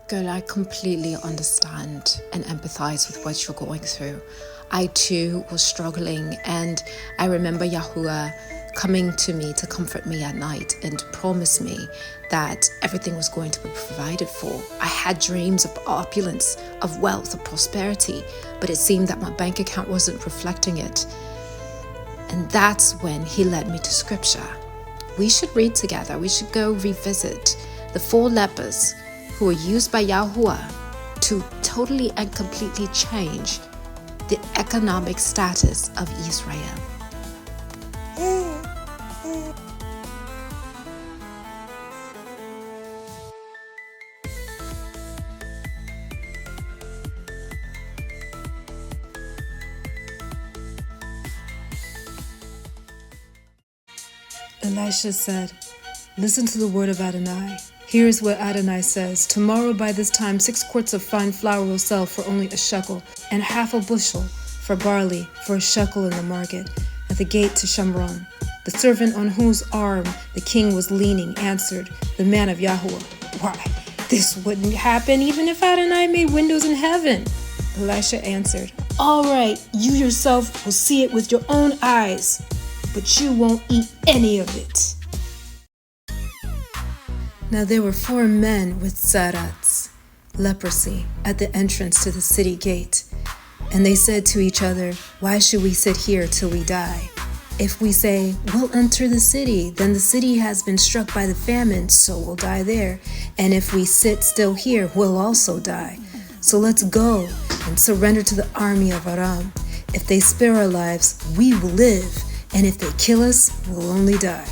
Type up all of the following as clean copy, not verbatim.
Girl, I completely understand and empathize with what you're going through. I too was struggling, and I remember Yahuwah coming to me to comfort me at night and promise me that everything was going to be provided for. I had dreams of opulence, of wealth, of prosperity, but it seemed that my bank account wasn't reflecting it. And that's when he led me to scripture. We should read together. We should go revisit the 4 lepers who were used by Yahuwah to totally and completely change the economic status of Israel. Elisha said, "Listen to the word of Adonai. Here is what Adonai says. Tomorrow by this time 6 quarts of fine flour will sell for only a shekel, and half a bushel for barley for a shekel in the market, at the gate to Shamron." The servant on whose arm the king was leaning answered the man of Yahuwah, "Why, this wouldn't happen even if Adonai made windows in heaven." Elisha answered, "All right, you yourself will see it with your own eyes, but you won't eat any of it." Now there were 4 men with tzarats, leprosy, at the entrance to the city gate. And they said to each other, "Why should we sit here till we die? If we say, 'We'll enter the city,' then the city has been struck by the famine, so we'll die there. And if we sit still here, we'll also die. So let's go and surrender to the army of Aram. If they spare our lives, we will live, and if they kill us, we'll only die."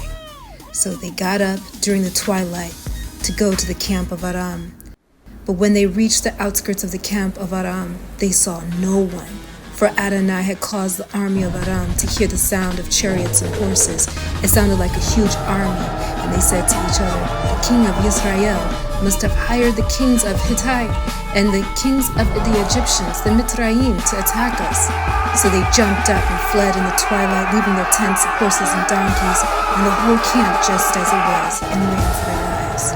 So they got up during the twilight to go to the camp of Aram. But when they reached the outskirts of the camp of Aram, they saw no one, for Adonai had caused the army of Aram to hear the sound of chariots and horses. It sounded like a huge army, and they said to each other, "The king of Israel must have hired the kings of Hittite and the kings of the Egyptians, the Mitzrayim, to attack us." So they jumped up and fled in the twilight, leaving their tents, horses, and donkeys, and the whole camp just as it was, and ran for their lives.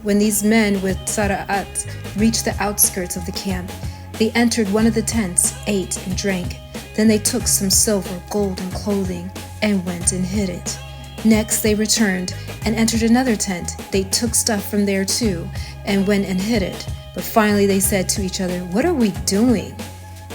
When these men with tzara'at reached the outskirts of the camp, they entered one of the tents, ate and drank. Then they took some silver, gold, and clothing, and went and hid it. Next they returned and entered another tent. They took stuff from there too, and went and hid it. But finally they said to each other, "What are we doing?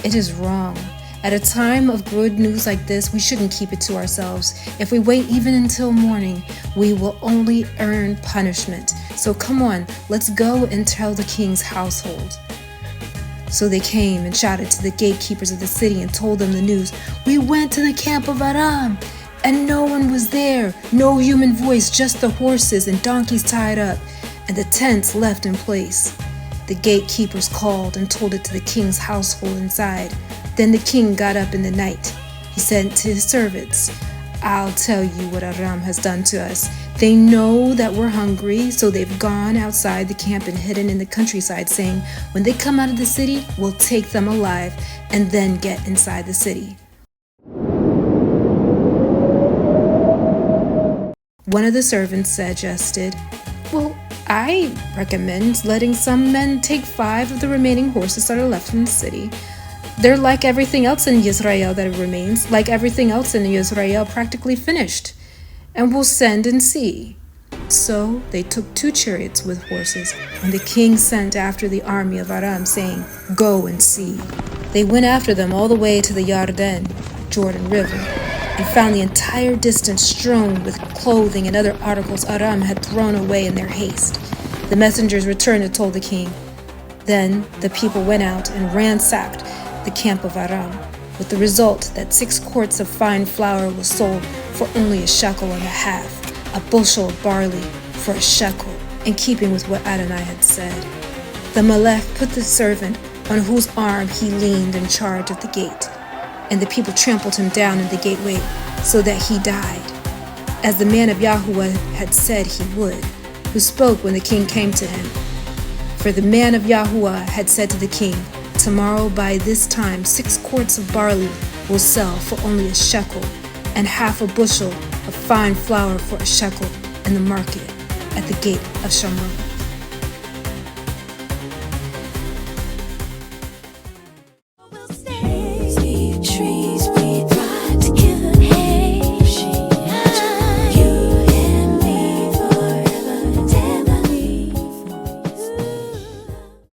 It is wrong. At a time of good news like this, we shouldn't keep it to ourselves. If we wait even until morning, we will only earn punishment. So come on, let's go and tell the king's household." So they came and shouted to the gatekeepers of the city and told them the news. "We went to the camp of Aram, and no one was there. No human voice, just the horses and donkeys tied up, and the tents left in place." The gatekeepers called and told it to the king's household inside. Then the king got up in the night. He said to his servants, "I'll tell you what Aram has done to us. They know that we're hungry, so they've gone outside the camp and hidden in the countryside, saying, 'When they come out of the city, we'll take them alive and then get inside the city.'" One of the servants suggested, "Well, I recommend letting some men take 5 of the remaining horses that are left in the city. They're like everything else in Israel that remains, like everything else in Israel practically finished, and we'll send and see." So they took 2 chariots with horses, and the king sent after the army of Aram, saying, "Go and see." They went after them all the way to the Jordan River, and found the entire distance strewn with clothing and other articles Aram had thrown away in their haste. The messengers returned and told the king. Then the people went out and ransacked the camp of Aram, with the result that 6 quarts of fine flour was sold for only a shekel and a half, a bushel of barley for a shekel, in keeping with what Adonai had said. The Melech put the servant on whose arm he leaned in charge of the gate, and the people trampled him down in the gateway so that he died, as the man of Yahuwah had said he would, who spoke when the king came to him. For the man of Yahuwah had said to the king, "Tomorrow by this time 6 quarts of barley will sell for only a shekel, and half a bushel of fine flour for a shekel in the market at the gate of Shamron."